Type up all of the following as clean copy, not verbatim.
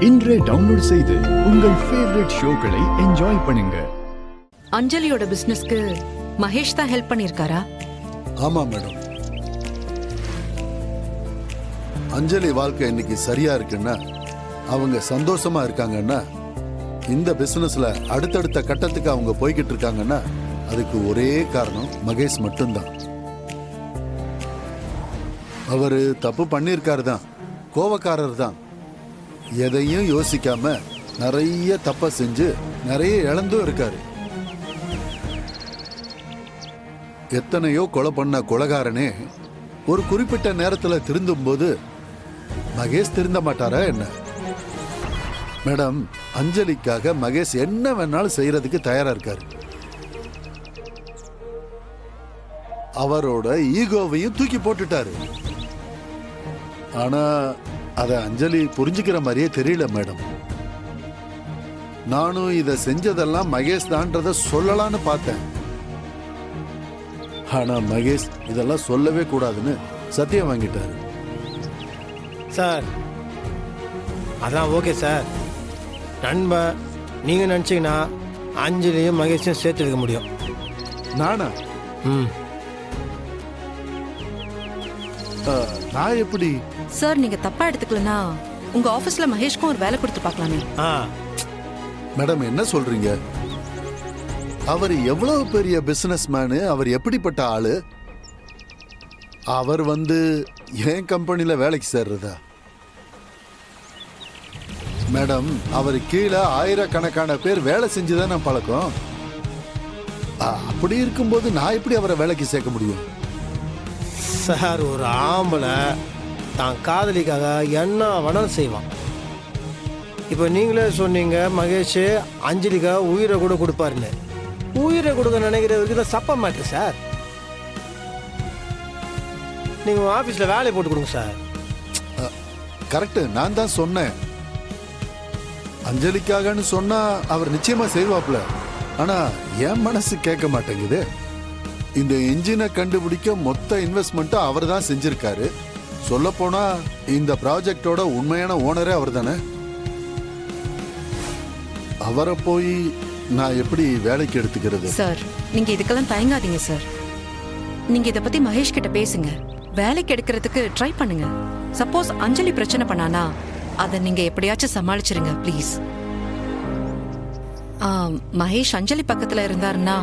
இன்றே டவுன்லோட் செய்து உங்கள் ஃபேவரட் ஷோக்களை என்ஜாய் பண்ணுங்க. அஞ்சலியோட பிசினஸ்க்கு மகேஷ் தான் ஹெல்ப் பண்ணிருக்காரா? ஆமா மேடம். அஞ்சலி வாழ்க்கை இன்னைக்கு சரியா இருக்குன்னா, அவங்க சந்தோஷமா இருக்காங்கன்னா, இந்த பிசினஸ்ல அடுத்தடுத்த கட்டத்துக்கு அவங்க போய்கிட்டு இருக்காங்கன்னா, அதுக்கு ஒரே காரணம் மகேஷ் மட்டும்தான். அவரு தப்பு பண்ணியிருக்காரு தான், கோவக்காரர் தான். எதையும் யோசிக்காம நிறைய தப்ப செஞ்சு நிறைய இழந்தும் இருக்காரு. எத்தனையோ கொலை பண்ண கொலைகாரனே ஒரு குறிப்பிட்ட நேரத்தில் திருந்தும் போது மகேஷ் திருந்த மாட்டாரா என்ன? மேடம், அஞ்சலிக்காக மகேஷ் என்ன வேணாலும் செய்யறதுக்கு தயாரா இருக்காரு. அவரோட ஈகோவையும் தூக்கி போட்டுட்டாரு. ஆனா அத அஞ்சலி புரிஞ்சுக்கிற மாதிரியே தெரியல மேடம். நானும் இத செஞ்சதெல்லாம் மகேஷ் தான்றத சொல்லலான்னு பார்த்தேன். ஆனா மகேஷ் இதெல்லாம் சொல்லவே கூடாதுன்னு சத்தியம் வாங்கிட்டாரு. சார் அதான் ஓகே சார். நண்பன் நீங்க நினைச்சீங்கன்னா அஞ்சலியும் மகேஷையும் சேர்த்து எடுக்க முடியும். நானா? நான் எப்படி? சார், நீங்க தப்பா எடுத்துக்கலனா உங்க ஆபீஸ்ல மகேஷ்க்கும் ஒரு வேலை கொடுத்து பார்க்கலாமே. மேடம், என்ன சொல்றீங்க? அவர் எவ்வளவு பெரிய பிசினஸ் மேனு, அவர் எப்படிப்பட்ட ஆளு? அவர் என் கம்பெனில வேலைக்கு சேர்றதா? மேடம், அவர் கீழே ஆயிரக்கணக்கான பேர் வேலை செஞ்சுதான் நான் பழக்கம். அப்படி இருக்கும்போது நான் எப்படி அவரை வேலைக்கு சேர்க்க முடியும்? சார், ஒரு ஆம்பளை தான் காதலிக்காக என்ன வேணாலும் செய்வான். இப்போ நீங்களே சொன்னீங்க மகேஷ் அஞ்சலிக்காக உயிரை கூட கொடுப்பாருன்னு. உயிரை கொடுக்க நினைக்கிறவருக்கு தான் சப்ப மாட்டேன் சார். நீங்கள் ஆஃபீஸில் வேலையை போட்டு கொடுங்க சார். கரெக்டு, நான் தான் சொன்னேன். அஞ்சலிக்காகன்னு சொன்னா அவர் நிச்சயமா செய்வாப்ல. ஆனா என் மனசு கேட்க மாட்டேங்குது. இந்த என்ஜினை கண்டுபிடிக்க மொத்த இன்வெஸ்ட்மெண்ட்டும் அவர் தான் செஞ்சிருக்காரு. சொல்ல போனா இந்த ப்ராஜெக்டோட உண்மையான ஓனரே அவர் தானே. அவரை போய் நான் எப்படி வேலைக்கு எடுத்துக்கிறது? சார், நீங்க இதுக்கெல்லாம் தயங்காதீங்க சார். நீங்க இத பத்தி மகேஷ் கிட்ட பேசுங்க. வேலைக்கு எடுக்கிறதுக்கு ட்ரை பண்ணுங்க. சப்போஸ் அஞ்சலி பிரச்சனை பண்ணானா அதை நீங்க எப்படியாச்சும் சமாளிச்சிருங்க ப்ளீஸ். மகேஷ் அஞ்சலி பக்கத்துல இருந்தாருன்னா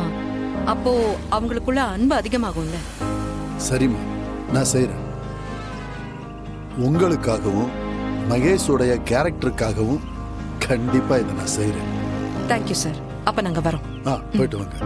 அப்போ அவங்களுக்குள்ள அன்பு அதிகமாகும்ல. சரிம்மா, நான் செய்றேன். உங்களுக்காகவும் மகேஷோடைய கேரக்டருக்காகவும் கண்டிப்பா இதை நான் செய்றேன். Thank you sir. அப்ப நாங்க வரோம். போயிட்டு வாங்க.